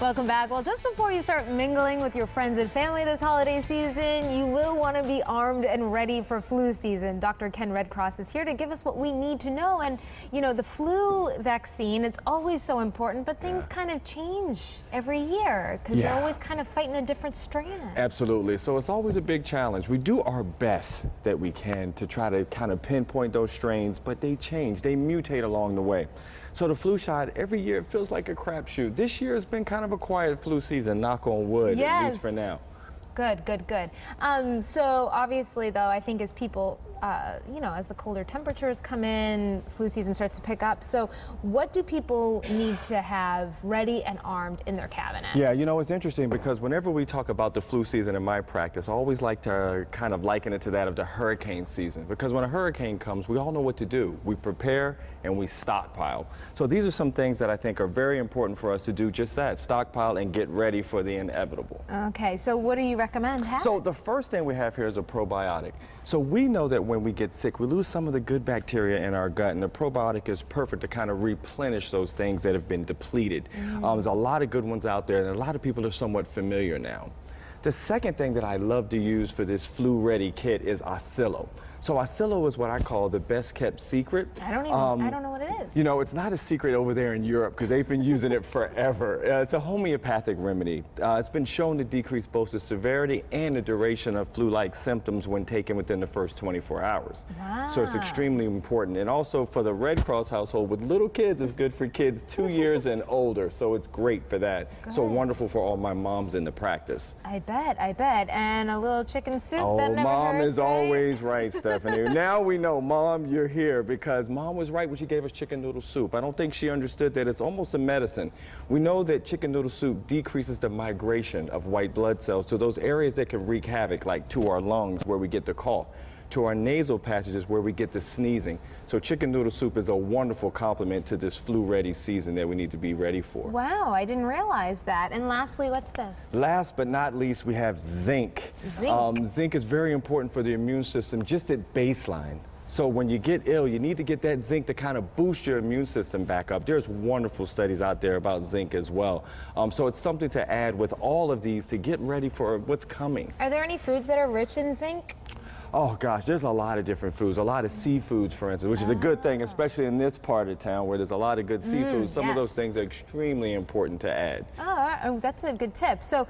Welcome back. Well, just before you start mingling with your friends and family this holiday season, you will want to be armed and ready for flu season. Dr. Ken Redcross is here to give us what we need to know. And, you know, the flu vaccine, it's always so important, but things kind of change every year because you're always kind of fighting a different strand. Absolutely. So it's always a big challenge. We do our best that we can to try to kind of pinpoint those strains, but they change. They mutate along the way. So the flu shot, every year, it feels like a crapshoot. This year has been kind of a quiet flu season, knock on wood, at least for now. Good, good, good. So obviously, though, I think as people, you know, as the colder temperatures come in, flu season starts to pick up. So what do people need to have ready and armed in their cabinet? Yeah, you know, it's interesting because whenever we talk about the flu season in my practice, I always like to kind of liken it to that of the hurricane season. Because when a hurricane comes, we all know what to do. We prepare and we stockpile. So these are some things that I think are very important for us to do just that, stockpile and get ready for the inevitable. Okay, so what do you recommend having? So the first thing we have here is a probiotic. So we know that when we get sick, we lose some of the good bacteria in our gut, and the probiotic is perfect to kind of replenish those things that have been depleted. There's a lot of good ones out there, and a lot of people are somewhat familiar now. The second thing that I love to use for this flu-ready kit is Oscillo. So Oscillo is what I call the best kept secret. I don't know what it is. You know, it's not a secret over there in Europe because they've been using it forever. It's a homeopathic remedy. It's been shown to decrease both the severity and the duration of flu-like symptoms when taken within the first 24 hours. Wow. So it's extremely important. And also for the Redcross household with little kids, it's good for kids 2 years and older. So it's great for that. Good. So wonderful for all my moms in the practice. I bet. And a little chicken soup that never Mom hurts, is always right, Stephanie. Now we know, Mom, you're here because Mom was right when she gave us chicken noodle soup. I don't think she understood that it's almost a medicine. We know that chicken noodle soup decreases the migration of white blood cells to those areas that can wreak havoc, like to our lungs where we get the cough, to our nasal passages where we get the sneezing. So chicken noodle soup is a wonderful complement to this flu-ready season that we need to be ready for. Wow, I didn't realize that. And lastly, what's this? Last but not least, we have zinc. Zinc is very important for the immune system, just at baseline. So when you get ill, you need to get that zinc to kind of boost your immune system back up. There's wonderful studies out there about zinc as well. So it's something to add with all of these to get ready for what's coming. Are there any foods that are rich in zinc? Oh gosh, there's a lot of different foods, a lot of seafoods, for instance, which is a good thing, especially in this part of town where there's a lot of good seafood. Some of those things are extremely important to add. Oh, that's a good tip. So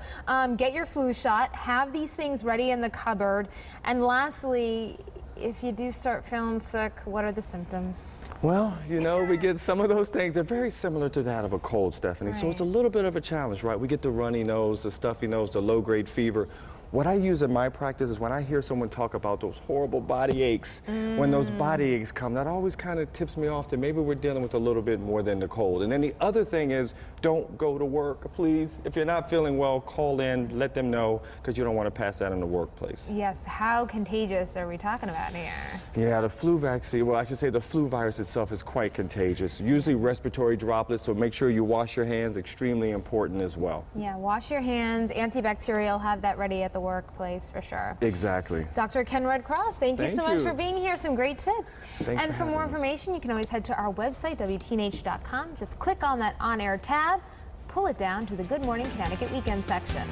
get your flu shot, have these things ready in the cupboard, and lastly, if you do start feeling sick, what are the symptoms? Well, you know, we get some of those things. They're very similar to that of a cold, Stephanie. So it's a little bit of a challenge, right? We get the runny nose, the stuffy nose, the low-grade fever. What I use in my practice is when I hear someone talk about those horrible body aches, when those body aches come, that always kind of tips me off that maybe we're dealing with a little bit more than the cold. And then the other thing is, don't go to work, please. If you're not feeling well, call in, let them know, because you don't want to pass that in the workplace. Yes, how contagious are we talking about here? Yeah, the flu vaccine, well, I should say the flu virus itself is quite contagious. Usually respiratory droplets, so make sure you wash your hands, extremely important as well. Yeah, wash your hands, antibacterial, have that ready at the workplace for sure. Exactly. Dr. Ken Redcross, thank you so much for being here. Some great tips. Thanks and for more information, you can always head to our website, WTNH.com. Just click on that on-air tab, pull it down to the Good Morning Connecticut weekend section.